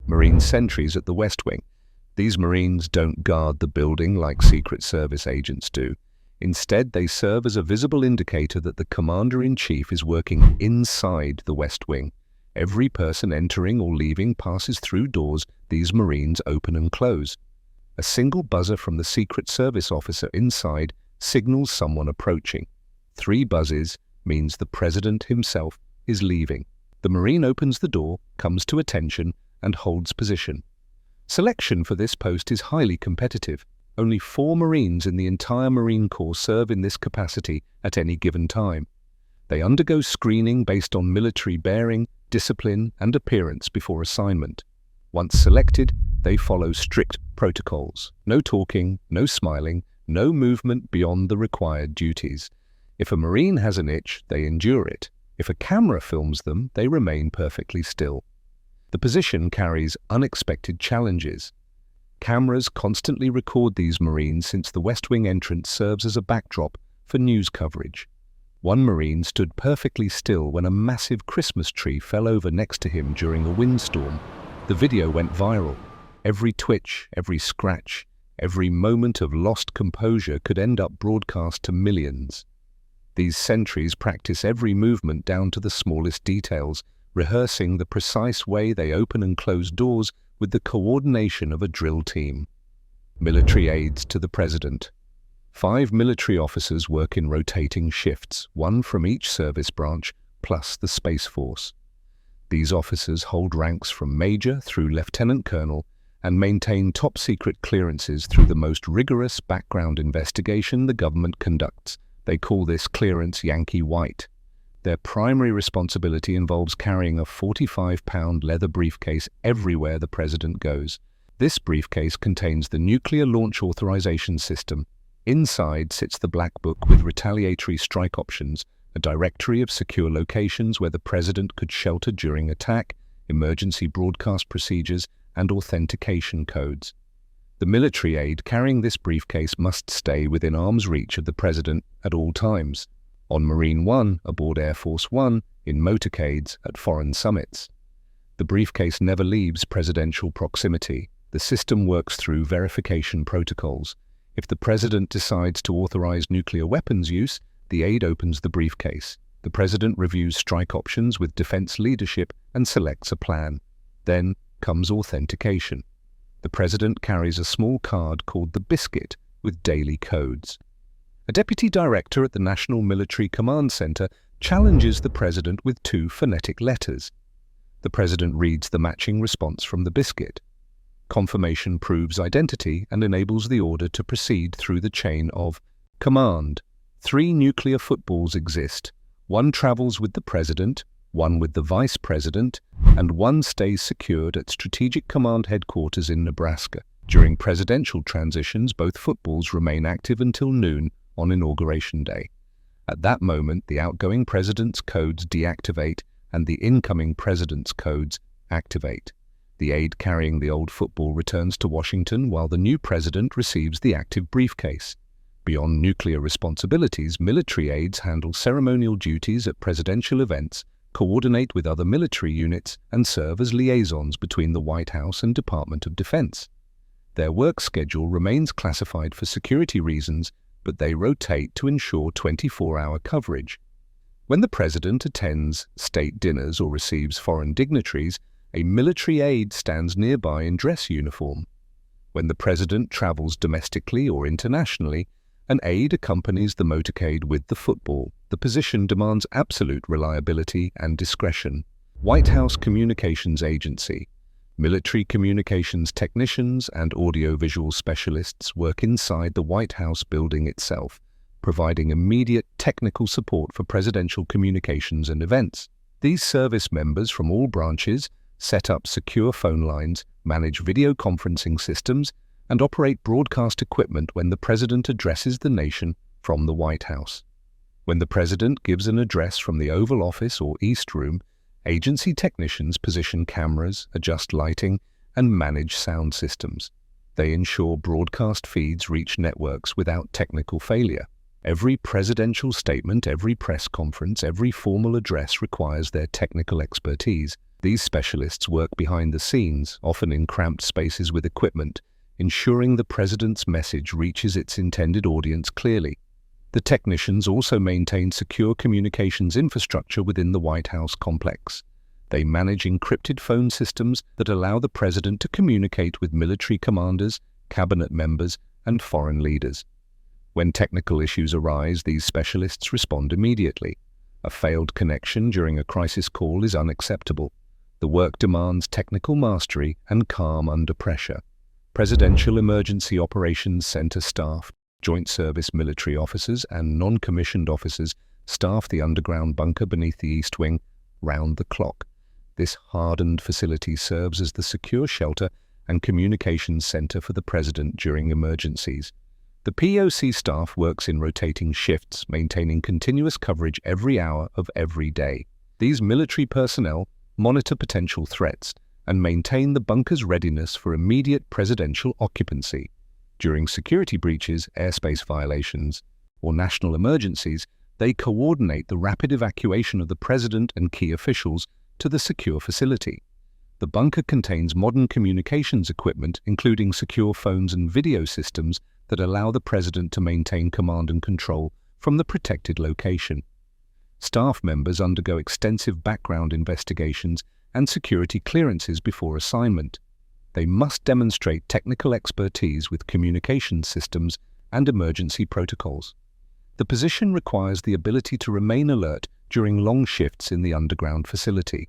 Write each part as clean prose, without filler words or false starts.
Marine sentries at the West Wing. These Marines don't guard the building like Secret Service agents do. Instead, they serve as a visible indicator that the Commander-in-Chief is working inside the West Wing. Every person entering or leaving passes through doors these Marines open and close. A single buzzer from the Secret Service officer inside signals someone approaching. 3 buzzes means the President himself is leaving. The Marine opens the door, comes to attention, and holds position. Selection for this post is highly competitive. Only 4 Marines in the entire Marine Corps serve in this capacity at any given time. They undergo screening based on military bearing, discipline, and appearance before assignment. Once selected, they follow strict protocols. No talking, no smiling, no movement beyond the required duties. If a Marine has an itch, they endure it. If a camera films them, they remain perfectly still. The position carries unexpected challenges. Cameras constantly record these Marines since the West Wing entrance serves as a backdrop for news coverage. One Marine stood perfectly still when a massive Christmas tree fell over next to him during a windstorm. The video went viral. Every twitch, every scratch, every moment of lost composure could end up broadcast to millions. These sentries practice every movement down to the smallest details, rehearsing the precise way they open and close doors with the coordination of a drill team. Military aides to the President. 5 military officers work in rotating shifts, 1 from each service branch, plus the Space Force. These officers hold ranks from Major through Lieutenant Colonel and maintain top-secret clearances through the most rigorous background investigation the government conducts. They call this clearance Yankee White. Their primary responsibility involves carrying a 45-pound leather briefcase everywhere the President goes. This briefcase contains the Nuclear Launch Authorization System. Inside sits the Black Book with retaliatory strike options, a directory of secure locations where the President could shelter during attack, emergency broadcast procedures, and authentication codes. The military aide carrying this briefcase must stay within arm's reach of the President at all times. On Marine One, aboard Air Force One, in motorcades, at foreign summits. The briefcase never leaves presidential proximity. The system works through verification protocols. If the President decides to authorize nuclear weapons use, the aide opens the briefcase. The President reviews strike options with defense leadership and selects a plan. Then comes authentication. The President carries a small card called the Biscuit with daily codes. A deputy director at the National Military Command Center challenges the President with 2 phonetic letters. The President reads the matching response from the Biscuit. Confirmation proves identity and enables the order to proceed through the chain of command. 3 nuclear footballs exist. 1 travels with the President, 1 with the Vice President, and 1 stays secured at Strategic Command Headquarters in Nebraska. During presidential transitions, both footballs remain active until noon on Inauguration Day. At that moment, the outgoing President's codes deactivate and the incoming President's codes activate. The aide carrying the old football returns to Washington while the new President receives the active briefcase. Beyond nuclear responsibilities, military aides handle ceremonial duties at presidential events, coordinate with other military units, and serve as liaisons between the White House and Department of Defense. Their work schedule remains classified for security reasons, but they rotate to ensure 24-hour coverage. When the President attends state dinners or receives foreign dignitaries, a military aide stands nearby in dress uniform. When the President travels domestically or internationally, an aide accompanies the motorcade with the football. The position demands absolute reliability and discretion. White House Communications Agency. Military communications technicians and audiovisual specialists work inside the White House building itself, providing immediate technical support for presidential communications and events. These service members from all branches set up secure phone lines, manage video conferencing systems, and operate broadcast equipment when the President addresses the nation from the White House. When the President gives an address from the Oval Office or East Room, agency technicians position cameras, adjust lighting, and manage sound systems. They ensure broadcast feeds reach networks without technical failure. Every presidential statement, every press conference, every formal address requires their technical expertise. These specialists work behind the scenes, often in cramped spaces with equipment, ensuring the president's message reaches its intended audience clearly. The technicians also maintain secure communications infrastructure within the White House complex. They manage encrypted phone systems that allow the president to communicate with military commanders, cabinet members, and foreign leaders. When technical issues arise, these specialists respond immediately. A failed connection during a crisis call is unacceptable. The work demands technical mastery and calm under pressure. Presidential Emergency Operations Center staff, Joint Service military officers, and non-commissioned officers staff the underground bunker beneath the East Wing round the clock. This hardened facility serves as the secure shelter and communications center for the president during emergencies. The PEOC staff works in rotating shifts, maintaining continuous coverage every hour of every day. These military personnel monitor potential threats and maintain the bunker's readiness for immediate presidential occupancy. During security breaches, airspace violations, or national emergencies, they coordinate the rapid evacuation of the president and key officials to the secure facility. The bunker contains modern communications equipment, including secure phones and video systems that allow the president to maintain command and control from the protected location. Staff members undergo extensive background investigations and security clearances before assignment. They must demonstrate technical expertise with communication systems and emergency protocols. The position requires the ability to remain alert during long shifts in the underground facility.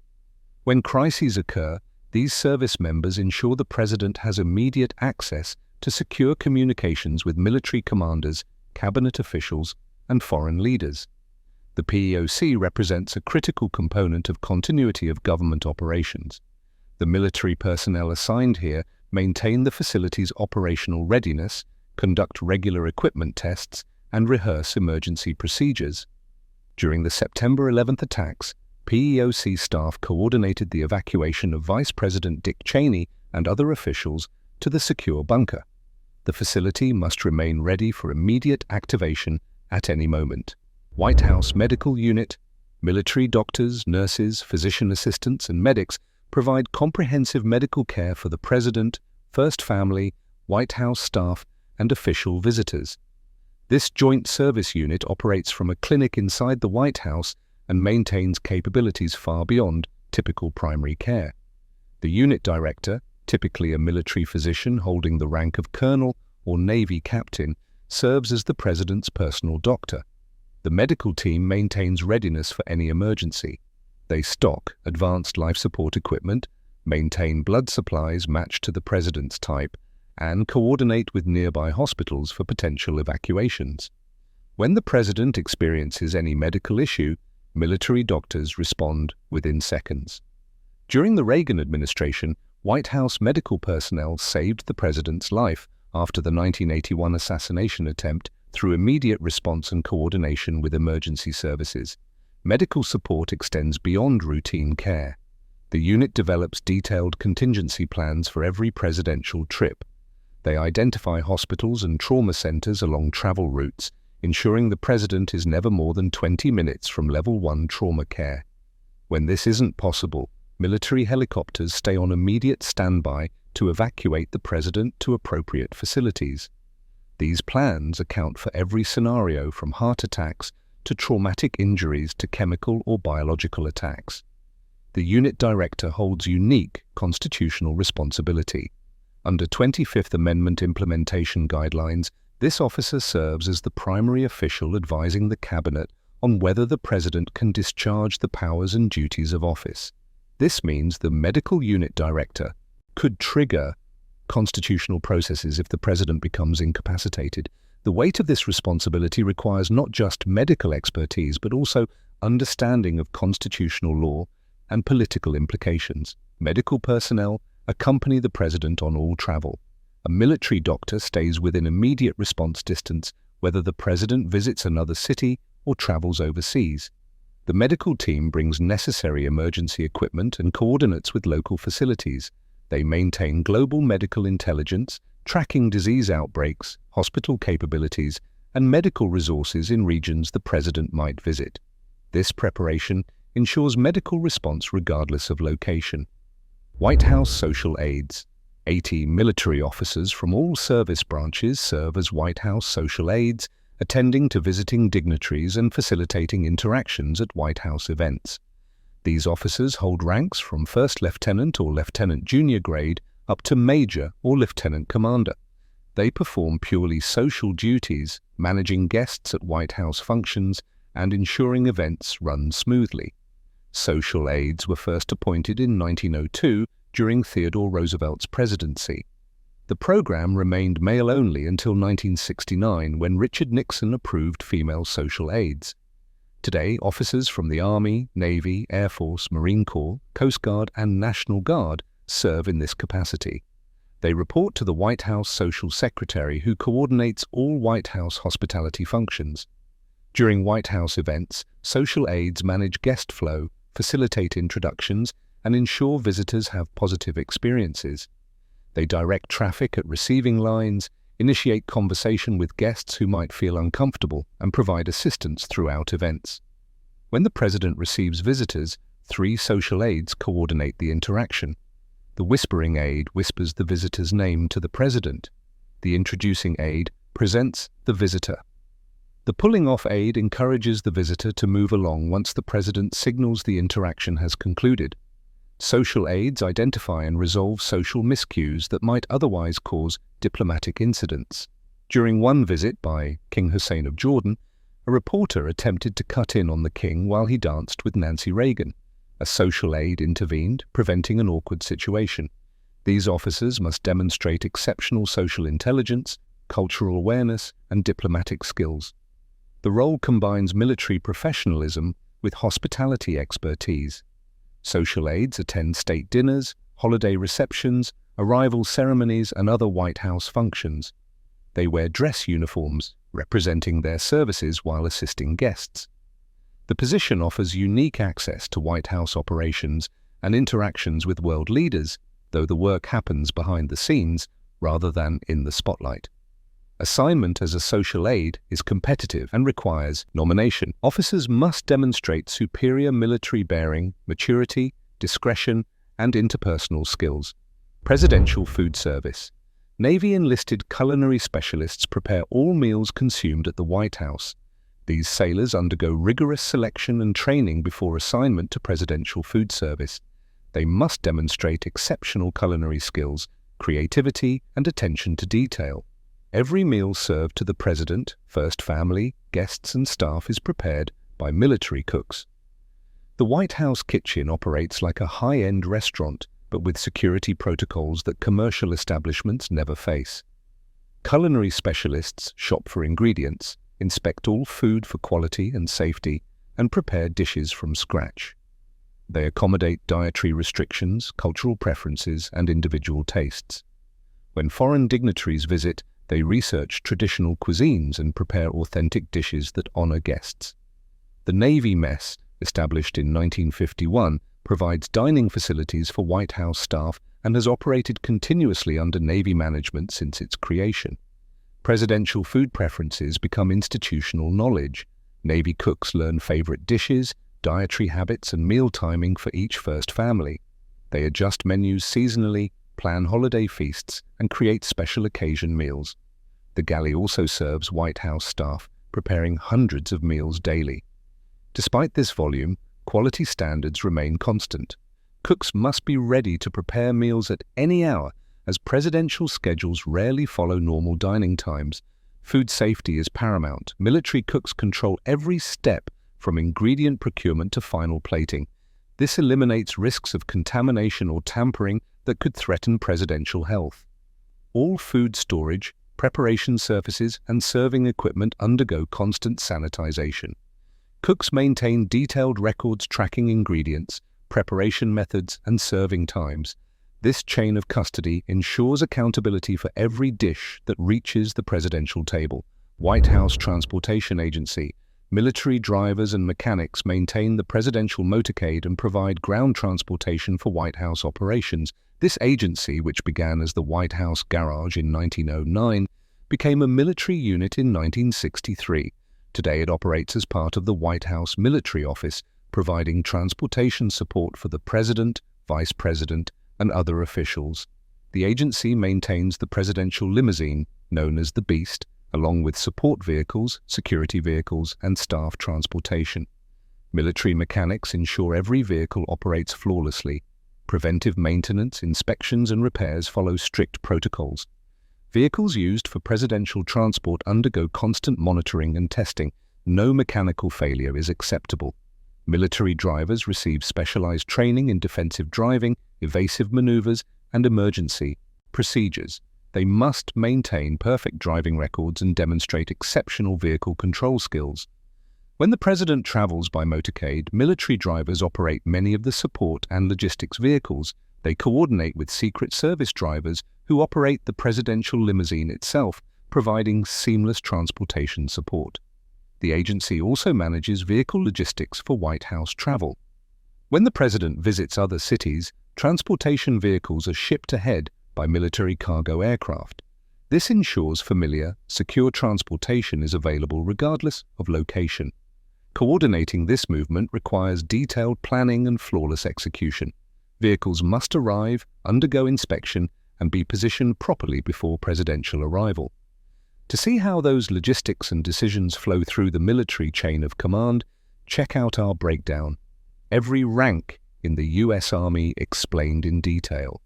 When crises occur, these service members ensure the president has immediate access to secure communications with military commanders, cabinet officials, and foreign leaders. The PEOC represents a critical component of continuity of government operations. The military personnel assigned here maintain the facility's operational readiness, conduct regular equipment tests, and rehearse emergency procedures. During the September 11th attacks, PEOC staff coordinated the evacuation of Vice President Dick Cheney and other officials to the secure bunker. The facility must remain ready for immediate activation at any moment. White House Medical Unit, military doctors, nurses, physician assistants, and medics provide comprehensive medical care for the president, first family, White House staff, and official visitors. This joint service unit operates from a clinic inside the White House and maintains capabilities far beyond typical primary care. The unit director, typically a military physician holding the rank of colonel or Navy captain, serves as the president's personal doctor. The medical team maintains readiness for any emergency. They stock advanced life support equipment, maintain blood supplies matched to the president's type, and coordinate with nearby hospitals for potential evacuations. When the president experiences any medical issue, military doctors respond within seconds. During the Reagan administration, White House medical personnel saved the president's life after the 1981 assassination attempt through immediate response and coordination with emergency services. Medical support extends beyond routine care. The unit develops detailed contingency plans for every presidential trip. They identify hospitals and trauma centers along travel routes, ensuring the president is never more than 20 minutes from Level 1 trauma care. When this isn't possible, military helicopters stay on immediate standby to evacuate the president to appropriate facilities. These plans account for every scenario from heart attacks to traumatic injuries to chemical or biological attacks. The unit director holds unique constitutional responsibility. Under 25th Amendment implementation guidelines, this officer serves as the primary official advising the cabinet on whether the president can discharge the powers and duties of office. This means the medical unit director could trigger constitutional processes if the president becomes incapacitated. The weight of this responsibility requires not just medical expertise, but also understanding of constitutional law and political implications. Medical personnel accompany the president on all travel. A military doctor stays within immediate response distance whether the president visits another city or travels overseas. The medical team brings necessary emergency equipment and coordinates with local facilities. They maintain global medical intelligence, tracking disease outbreaks, hospital capabilities, and medical resources in regions the president might visit. This preparation ensures medical response regardless of location. White House social aides. 80 military officers from all service branches serve as White House social aides, attending to visiting dignitaries and facilitating interactions at White House events. These officers hold ranks from First Lieutenant or Lieutenant Junior grade up to Major or Lieutenant Commander. They perform purely social duties, managing guests at White House functions and ensuring events run smoothly. Social aides were first appointed in 1902 during Theodore Roosevelt's presidency. The program remained male-only until 1969 when Richard Nixon approved female social aides. Today, officers from the Army, Navy, Air Force, Marine Corps, Coast Guard and National Guard serve in this capacity. They report to the White House Social Secretary, who coordinates all White House hospitality functions. During White House events, social aides manage guest flow, facilitate introductions, and ensure visitors have positive experiences. They direct traffic at receiving lines, initiate conversation with guests who might feel uncomfortable, and provide assistance throughout events. When the President receives visitors, 3 social aides coordinate the interaction. The whispering aide whispers the visitor's name to the President. The introducing aide presents the visitor. The pulling-off aide encourages the visitor to move along once the President signals the interaction has concluded. Social aides identify and resolve social miscues that might otherwise cause diplomatic incidents. During one visit by King Hussein of Jordan, a reporter attempted to cut in on the king while he danced with Nancy Reagan. A social aide intervened, preventing an awkward situation. These officers must demonstrate exceptional social intelligence, cultural awareness, and diplomatic skills. The role combines military professionalism with hospitality expertise. Social aides attend state dinners, holiday receptions, arrival ceremonies, and other White House functions. They wear dress uniforms, representing their services while assisting guests. The position offers unique access to White House operations and interactions with world leaders, though the work happens behind the scenes rather than in the spotlight. Assignment as a social aide is competitive and requires nomination. Officers must demonstrate superior military bearing, maturity, discretion, and interpersonal skills. Presidential food service. Navy enlisted culinary specialists prepare all meals consumed at the White House. These sailors undergo rigorous selection and training before assignment to presidential food service. They must demonstrate exceptional culinary skills, creativity, and attention to detail. Every meal served to the President, First Family, guests and staff is prepared by military cooks. The White House kitchen operates like a high-end restaurant, but with security protocols that commercial establishments never face. Culinary specialists shop for ingredients, inspect all food for quality and safety, and prepare dishes from scratch. They accommodate dietary restrictions, cultural preferences, and individual tastes. When foreign dignitaries visit, they research traditional cuisines and prepare authentic dishes that honor guests. The Navy Mess, established in 1951, provides dining facilities for White House staff and has operated continuously under Navy management since its creation. Presidential food preferences become institutional knowledge. Navy cooks learn favorite dishes, dietary habits, and meal timing for each First Family. They adjust menus seasonally, plan holiday feasts, and create special occasion meals. The galley also serves White House staff, preparing hundreds of meals daily. Despite this volume, quality standards remain constant. Cooks must be ready to prepare meals at any hour, as presidential schedules rarely follow normal dining times. Food safety is paramount. Military cooks control every step from ingredient procurement to final plating. This eliminates risks of contamination or tampering that could threaten presidential health. All food storage, preparation surfaces, and serving equipment undergo constant sanitization. Cooks maintain detailed records tracking ingredients, preparation methods, and serving times. This chain of custody ensures accountability for every dish that reaches the presidential table. White House Transportation Agency. Military drivers and mechanics maintain the presidential motorcade and provide ground transportation for White House operations. This agency, which began as the White House Garage in 1909, became a military unit in 1963. Today it operates as part of the White House Military Office, providing transportation support for the President, Vice President, and other officials. The agency maintains the presidential limousine, known as the Beast, along with support vehicles, security vehicles, and staff transportation. Military mechanics ensure every vehicle operates flawlessly. Preventive maintenance, inspections, and repairs follow strict protocols. Vehicles used for presidential transport undergo constant monitoring and testing. No mechanical failure is acceptable. Military drivers receive specialized training in defensive driving, evasive maneuvers, and emergency procedures. They must maintain perfect driving records and demonstrate exceptional vehicle control skills. When the President travels by motorcade, military drivers operate many of the support and logistics vehicles. They coordinate with Secret Service drivers who operate the presidential limousine itself, providing seamless transportation support. The agency also manages vehicle logistics for White House travel. When the President visits other cities, transportation vehicles are shipped ahead by military cargo aircraft. This ensures familiar, secure transportation is available regardless of location. Coordinating this movement requires detailed planning and flawless execution. Vehicles must arrive, undergo inspection, and be positioned properly before presidential arrival. To see how those logistics and decisions flow through the military chain of command, check out our breakdown. Every rank in the U.S. Army explained in detail.